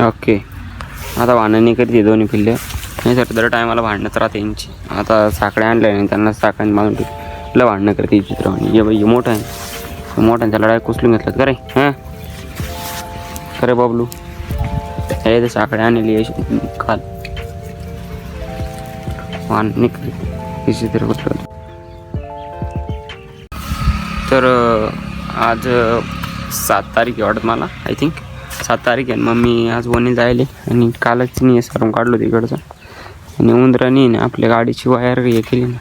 Okay. आता भांडण नाही करते दोन्ही पिल्ले. नाही सर दर टायमाला भांडणंच राहते यांची. आता साखळे आणले नाही त्यांना साखळ्याने बांधून ठेवलं भांडणं करते चित्रवाणी. ये बाई हे मोठं आहे, मोठ्यांच्या लढाई कुसलून घेतलं का रे? हां खरे बाबलू हे ते साखळे आणली काल वाहन निघली हे चित्र कुठलं. तर आज 7 तारीख आहे वाटत मला, आय थिंक 7 तारीख आहे. मग मी आज वणी जायले आणि कालच मी सारून काढलो तिकडचं. आणि उंदरानी ना आपल्या गाडीची वायर हे केली ना,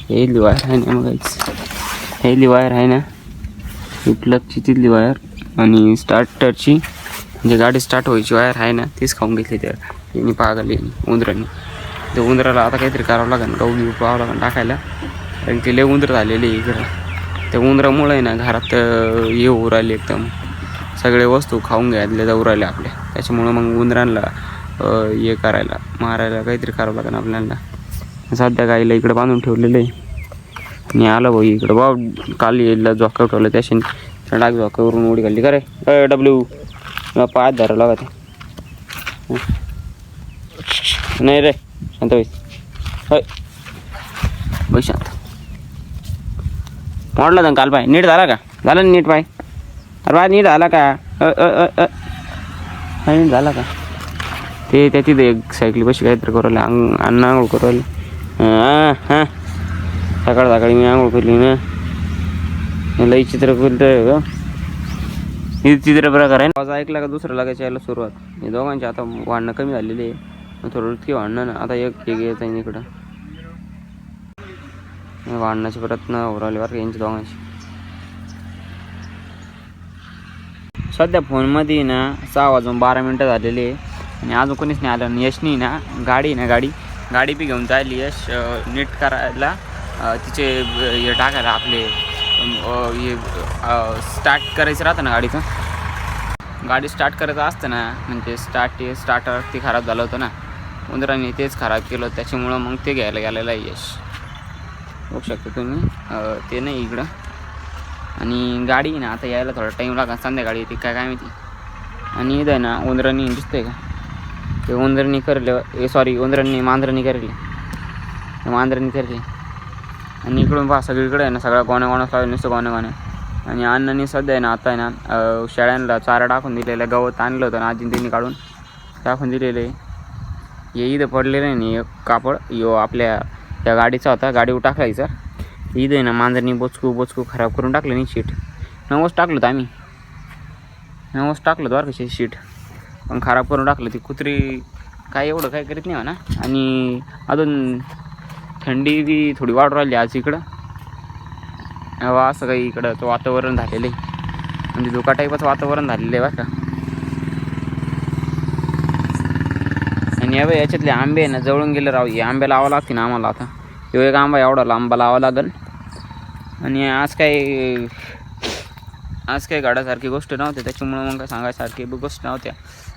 हेली वायर आहे ना, मग हेली वायर आहे ना, प्लगची तिथली वायर आणि स्टार्टरची म्हणजे गाडी स्टार्ट व्हायची वायर आहे ना, तीच खाऊन घेतली त्या यांनी पागल उंदरांनी. ते उंदराला आता काहीतरी करावं लागेल, गहू पाहावं लागेल टाकायला, कारण की लय उंदर झालेले इकडं. त्या उंदरामुळे आहे ना घरात हे होऊ राहिले, एकदम सगळे वस्तू खाऊन घ्यायला जाऊ राहिले आपल्या. त्याच्यामुळं मग उंदरांना हे करायला मारायला काहीतरी करावं लागेल आपल्याला. सध्या गाईला इकडं बांधून ठेवलेलं आहे. आणि आलं भाऊ इकडं भाऊ काल यायला झोका ठेवलं त्याच्याने डाग झोक्यावरून उडी घालली का रे डब्ल्यू पायात धरावं लागत नाही रे. शांत बैस, होय बैस शांत. मोडला तर काल पाय नीट झाला का? झालं ना नीट पाय? अरे पाय नीट झाला का? नीट झाला का? ते त्या तिथे एक सायकली बशी काहीतरी करू राहिले, अन्न आंघोळ करू राहिले. हां सकाळ सकाळी मी आंघोळ केली ना. लई चित्र करतोय हे चित्र प्रकार आहे. आवाज ऐकला का दुसरं लागायचं यायला सुरुवात. हे दोघांची आता भांडणं कमी झालेली आहे, थोडं इतकी भांडणं ना. आता एक यायचं आहे इकडं भांडणाचे प्रयत्न होऊ राहिले बरं का यांच्या दोघांची. सध्या फोनमध्ये ना 6:12 झालेले आहे आणि अजून कोणीच नाही आलं. आणि यशनी ना गाडी बी घेऊन जायली यश नीट करायला, तिचे हे टाकायला आपले हे स्टार्ट करायचं राहतं ना गाडीचं. गाडी स्टार्ट करायचं असतं ना, म्हणजे स्टार्टर ते खराब झालं होतं ना, उंदरांनी तेच खराब केलं. त्याच्यामुळं मग ते घ्यायला गेलेलं आहे यश, बघू शकता तुम्ही. ते नाही इकडं. आणि गाडी ना आता यायला थोडा टाईम लागला, संध्याकाळी येते काय माहिती. आणि इथं आहे ना उंदरांनी दिसतंय का, ते उंदरांनी करले, सॉरी मांजरांनी करले. आणि इकडून पहा सगळीकडे आहे ना सगळ्या गोण्या लावले, नुसतं गोण्या. आणि अण्णांनी सध्या आहे ना आता आहे ना शेळ्यांना चारा टाकून दिलेलं आहे. गवत आणलं होतं ना आजीन त्यांनी काढून टाकून दिलेलं आहे. हे इथं पडलेलं आहे ना एक कापड, यो आपल्या त्या गाडीचा होता, गाडीवर टाकायचा. इथं आहे ना मांजरनी बोचकू खराब करून टाकलं नाही. शीट नवस टाकलं होतं आम्ही, नवस टाकलं होतं बरं का शीट, पण खराब करून टाकलं. ती कुत्री काय एवढं काय करीत नाही म्हणा. आणि अजून थंडी बी थोडी वाढ राहिली आज इकडं. असं काही इकडं तो वातावरण झालेलं आहे, म्हणजे धोका टाईपचं वातावरण झालेलं आहे बरं का. आणि याच्यातले आंबे आहे ना जवळून गेले राव. हे आंबे लावावं लागते ना आम्हाला. आता तो एक आंबा एवढा आंबा लावावा लागेल. आणि आज काही काढासारखी गोष्ट नव्हती, त्याच्यामुळं मग काय सांगायसारखी गोष्ट नव्हत्या.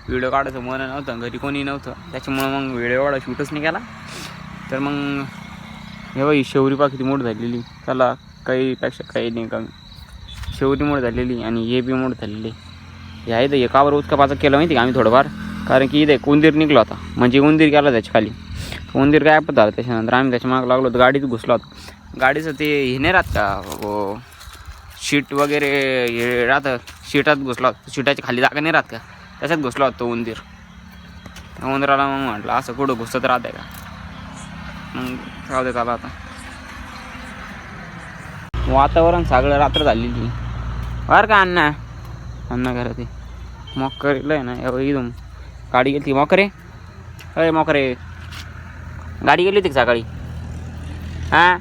व्हिडिओ काढायचं मन नव्हतं, घरी कोणी नव्हतं, त्याच्यामुळं मग व्हिडिओ एवढा शूटच नाही केला. तर मग हे बाई शेवरी पा किती मोठ झालेली, त्याला काहीपेक्षा काही नाही कमी. शेवरी मोठ झालेली आणि हे बी मोठ झालेली. हे आहे तर हे कावर उचका केलं माहिती का आम्ही थोडंफार, कारण की इथे एक उंदीर निघला होता, म्हणजे उंदीर गेला त्याच्या खाली. उंदीर गायब झाला. त्याच्यानंतर आम्ही त्याच्या मागं लागलो होतो, गाडीत घुसला होता. गाडीचं ते हे नाही राहत का शीट वगैरे हे राहतं, शीटात घुसला होता. शीटाच्या खाली जागा नाही राहत का, त्याच्यात घुसला होता तो उंदीर. उंदराला मग म्हटलं असं कुठं घुसत राहतंय का, मग राहू दे त्याला. आता वातावरण सगळं रात्र झालेली बरं का. अण्णा घरात आहे. मोकरीला आहे ना इथून गाडी गेली ती. मोकरे अरे मोकरे गाडी गेली होती का सकाळी? हां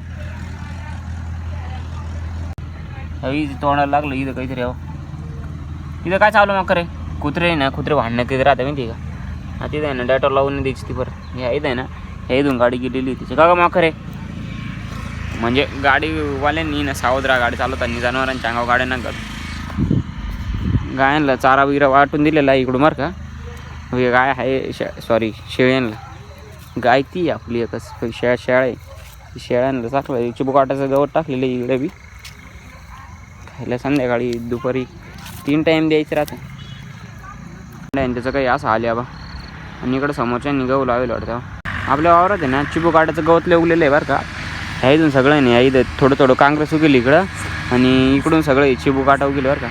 तोंडाला लागलं इथं काहीतरी. इथं काय चालू मोकरे? कुत्रे ना, कुत्रे भांडणं तिथे राहते माहिती आहे का. तिथं आहे ना डॅटॉल लावून द्यायची ती परत. ह्या इथं आहे ना ह्या इथून गाडी गेलेली तिची का मोकरे. म्हणजे गाडीवाल्यांनी ना सावध राहा गाडी चालवताना, जनावरांच्या अंगावर गाड्या नका. गायांना चारा वगैरे वाटून दिलेला आहे इकडून बरं का. हे गाय आहे सॉरी शेळ्यांना. गाय ती आपली एकच शेळ्या आहे. शेळ्यांना टाकलं चिबुकाटाचं गवत टाकलेलं आहे इकडे बी. खायला संध्याकाळी दुपारी 3 टाईम द्यायचं राहतं. आणि त्याचं काही असं आले बा. आणि इकडं समोरच्यांनी गहू लावेल वाटतं. आपल्या वावरात आहे ना चिबू काटाचं गवत उगलेलं आहे बरं का. ह्या इथून सगळं नाही, ह्या इथं थोडं थोडं काँग्रेस उगेल इकडं आणि इकडून सगळं चिबू काटा उगेल बरं का.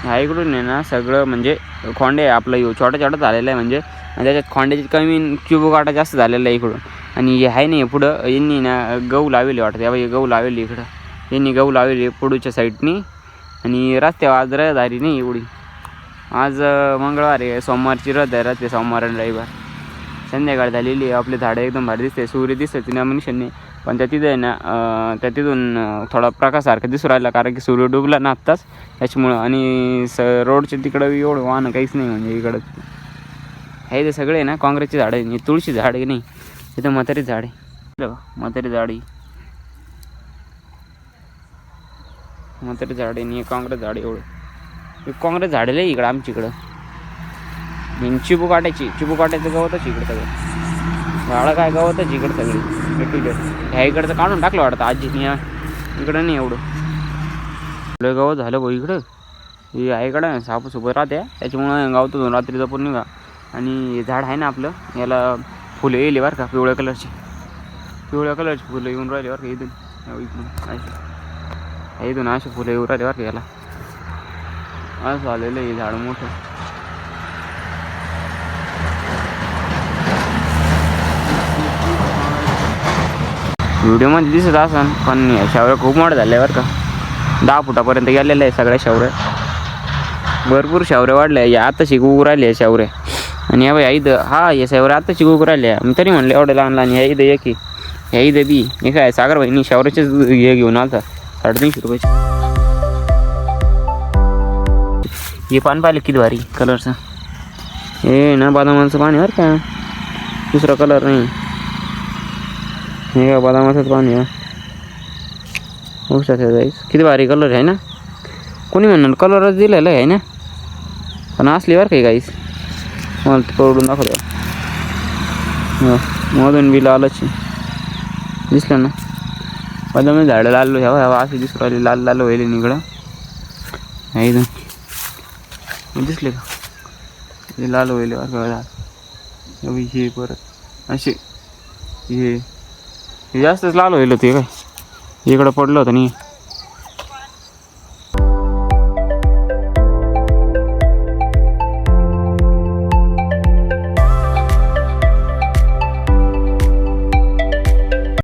ह्या इकडून आहे ना सगळं म्हणजे खोंडे आपलं छोटा छोटा झालेलं आहे म्हणजे त्याच्यात खोंड्याची कमी चिबू काटा जास्त झालेला आहे इकडून. आणि हे आहे नाही पुढं यांनी ना गहू लावेले वाटतं. या गहू लावेली इकडं, यांनी गहू लावेली पुढच्या साईडनी. आणि रस्त्यावर आज रहदारी नाही एवढी. आज मंगळवार आहे, सोमवारची रथ आहे, रथ सोमवार आणि रविवार. संध्याकाळ झालेली आहे, आपले झाडं एकदम भारी दिसते, सूर्य दिसते ना मनुष्यांनी. पण त्या तिथं आहे ना त्या तिथून थोडा प्रकाशसारखं दिसू राहिला कारण की सूर्य डुबला ना आत्ताच त्याच्यामुळं. आणि रोडच्या तिकडं एवढं वाहनं काहीच नाही म्हणजे इकडं हे ते सगळे आहे ना काँग्रेसची झाडं आहे. तुळशी झाड आहे नाही, इथं म्हातारी झाड आहे, म्हातारी झाड आहे, म्हातारी झाड आहे आणि काँग्रेस झाड एवढं काँग्रेस झाडेलं आहे इकडं आमच्या इकडं. चिबू काट्याचं गवतच इकडं सगळं, झाडं काय गवतच इकडं सगळी. ह्या इकडचं काढून टाकलं वाटतं आजीने, इकडं नाही एवढं लय गवत झालं भाऊ इकडं. हे आहे इकडं सापूस उभं राहते त्याच्यामुळं गावतून रात्री जपून निघा. आणि झाड आहे ना आपलं, याला फुलं येईल बरं का, पिवळ्या कलरची फुलं येऊन राहिले बरं का. इथून अशी फुलं येऊन राहिले बरं का याला. असं आलेलं आहे झाड मोठं. व्हिडिओमध्ये दिसत असन पण या शावऱ्या खूप मोठ्या झाल्या बरं का. 10 फुटापर्यंत गेलेल्या आहे सगळ्या शावऱ्या, भरपूर शावऱ्या वाढल्या. या आता उगू राहिल्या या शावऱ्या. आणि या इथं हा या शावऱ्या आता उगू राहिल्या. तरी म्हणलं एवढं लहान लहान ह्या इथं एक ह्या इथं बी हे काय सागर भाईनी शावऱ्याचेच हे घेऊन आलता 350 रुपयाचे. हे पान पाहिलं किती भारी कलरचं, हे ना बदामाचं पाणी बरं का, दुसरा कलर नाही. हे का बदामाचंच पाणी आहे, जाईस किती भारी कलर आहे ना. कोणी म्हणणार कलरच दिलेला आहे ना, पण असली बरं काही काहीच मला पडून दाखवतो. मधून बी लालच दिसलं ना, बदाम झाडं लाल ह्यावा असे दिसू राहिले, लाल लाल व्हायले निकडं. एकदम दिसले का हे लाल व्हायले बरं का झाड. हे परत असे हे जास्तच लाल व्हायला होते काय, इकडं पडलं होतं नाही.